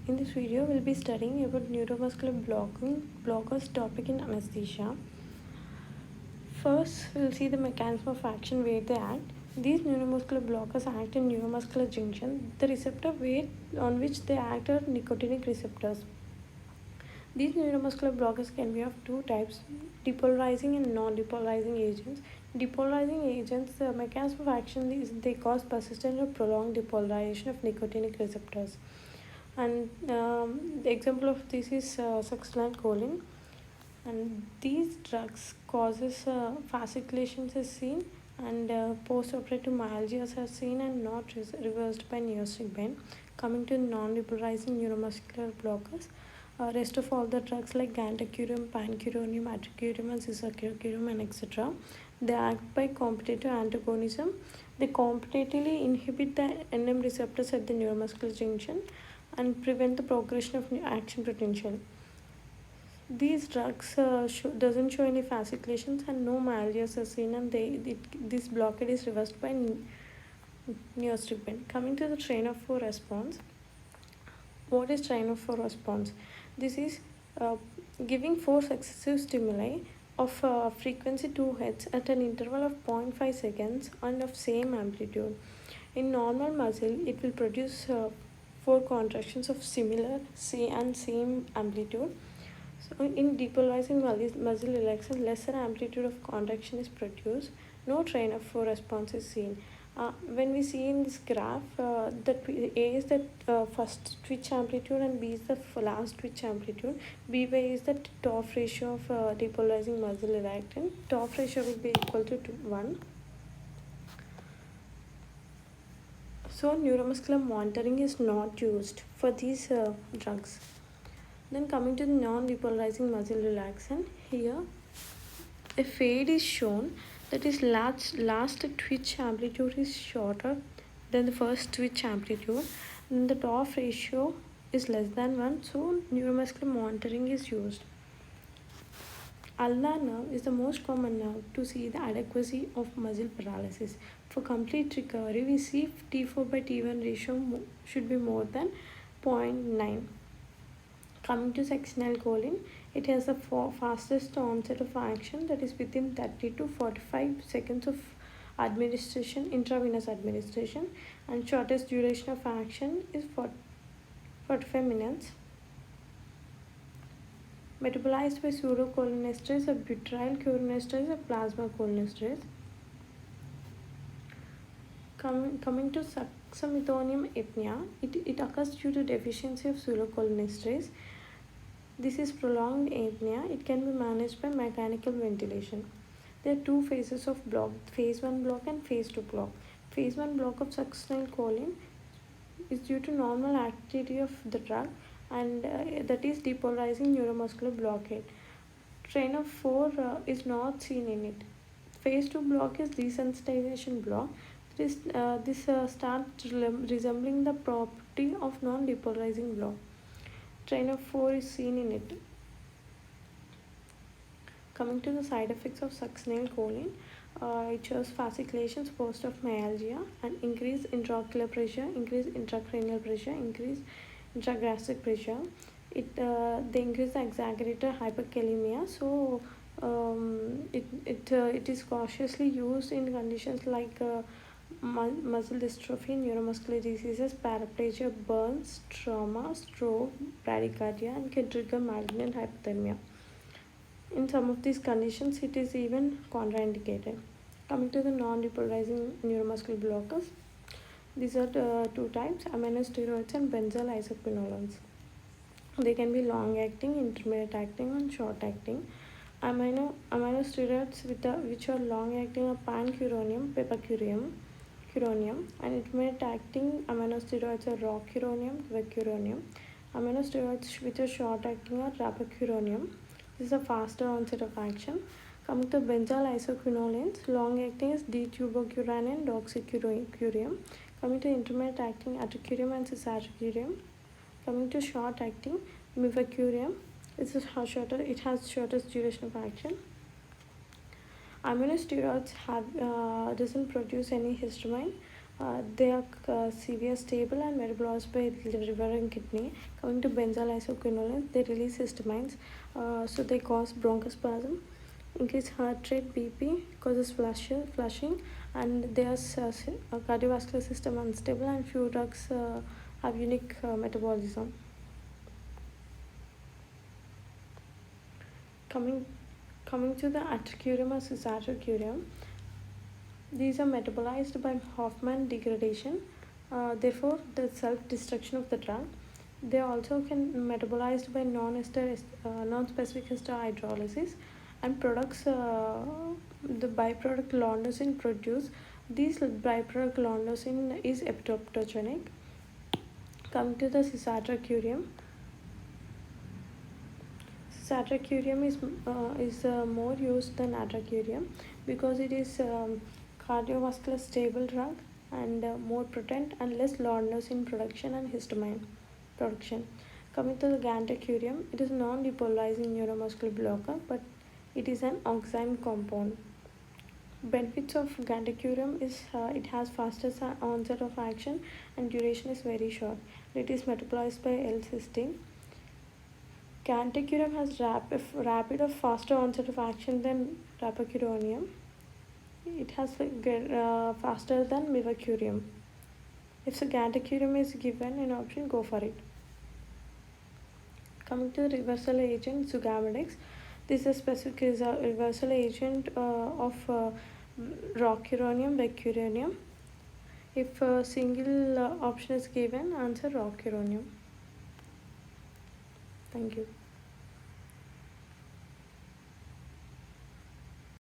In this video, we'll be studying about neuromuscular blockers topic in anesthesia. First, we'll see the mechanism of action where they act. These neuromuscular blockers act in neuromuscular junction. The receptor weight on which they act are nicotinic receptors. These neuromuscular blockers can be of two types, depolarizing and non-depolarizing agents. Depolarizing agents, the mechanism of action is they cause persistent or prolonged depolarization of nicotinic receptors. And the example of this is succinylcholine. And these drugs causes fasciculations is seen, and post-operative myalgias are seen and not reversed by neostigmine. Coming to non-depolarizing neuromuscular blockers, rest of all the drugs like gantenerumab, pancuronium, atracurium, and cisaquarium, and etc. They act by competitive antagonism. They competitively inhibit the NM receptors at the neuromuscular junction and prevent the progression of action potential. These drugs doesn't show any fasciculations and no myalgias are seen, and this blockade is reversed by neostigmine. Coming to the train of 4 response, what is train of 4 response? This is giving 4 successive stimuli of frequency 2 Hz at an interval of 0.5 seconds and of same amplitude. In normal muscle, it will produce 4 contractions of similar and same amplitude. So in depolarizing muscle relaxation, lesser amplitude of contraction is produced. No train of 4 response is seen. When we see in this graph, that A is the first twitch amplitude and B is the last twitch amplitude. By is the TOF ratio of depolarizing muscle relaxant. TOF ratio will be equal to 1. So neuromuscular monitoring is not used for these drugs. Then coming to the non-depolarizing muscle relaxant, here a fade is shown, that is last twitch amplitude is shorter than the first twitch amplitude, and the TOF ratio is less than 1, so neuromuscular monitoring is used. Ulnar nerve is the most common nerve to see the adequacy of muscle paralysis. For complete recovery, we see T4 by T1 ratio should be more than 0.9. Coming to succinylcholine, it has the fastest onset of action, that is within 30 to 45 seconds of administration, intravenous administration, and shortest duration of action is 45 minutes. Metabolized by pseudocholinesterase, a butyryl cholinesterase, a plasma cholinesterase. Coming to succinylcholine apnea, it occurs due to deficiency of pseudocholinesterase. This is prolonged apnea. It can be managed by mechanical ventilation. There are two phases of block, phase 1 block and phase 2 block. Phase 1 block of succinylcholine is due to normal activity of the drug, and that is depolarizing neuromuscular blockade. Train of 4 is not seen in it. Phase 2 block is desensitization block. This starts resembling the property of non-depolarizing block. Train of 4 is seen in it. Coming to the side effects of succinylcholine, it shows fasciculations post of myalgia and increased intraocular pressure, increased intracranial pressure, increased intragastric pressure. They increase the exaggerated hyperkalemia. So it is cautiously used in conditions like muscle dystrophy, neuromuscular diseases, paraplegia, burns, trauma, stroke, bradycardia, and can trigger malignant hypothermia. In some of these conditions, it is even contraindicated. Coming to the non-depolarizing neuromuscular blockers, these are the two types, aminosteroids and benzyl isoquinones. They can be long-acting, intermediate-acting, and short-acting. Aminosteroids which are long-acting are pancuronium, pepacurium, and intermediate-acting aminosteroids are rocuronium, vecuronium. Aminosteroids which are short-acting are rapacuronium. This is a faster onset of action. Coming to benzyl isoquinones, long-acting is D-tubercurin and doxycurium. Coming to intermediate-acting, atracurium and cisaquarium. Coming to short-acting, mifecurium, it has shortest duration of action. Aminosteroids doesn't produce any histamine. They are severe, stable, and metabolized by the liver and kidney. Coming to benzyl isoquinoline, they release histamines, so they cause bronchospasm, increase heart rate, BP, causes flushing, and they are cardiovascular system unstable, and few drugs have unique metabolism. Coming to the atracurium or cisatracurium, these are metabolized by Hoffman degradation, therefore the self-destruction of the drug. They also can metabolized by non-specific ester hydrolysis, and products the byproduct lornocin produce. This byproduct lornocin is epitoptogenic. Coming to the cisatracurium, cisatracurium is more used than atracurium because it is cardiovascular stable drug and more potent and less lornocin production and histamine production. Coming to the gantencurium, it is non-depolarizing neuromuscular blocker, but it is an oxime compound. Benefits of gantencurium is it has faster onset of action and duration is very short. It is metabolized by L-cysteine. Gantencurium has rapid or faster onset of action than rapacuronium. It has faster than mivacurium. If the gantencurium is given an option, go for it. Coming to the reversal agent, Sugammadex. This is a specific reversal agent of rocuronium, vecuronium. If a single option is given, answer rocuronium. Thank you.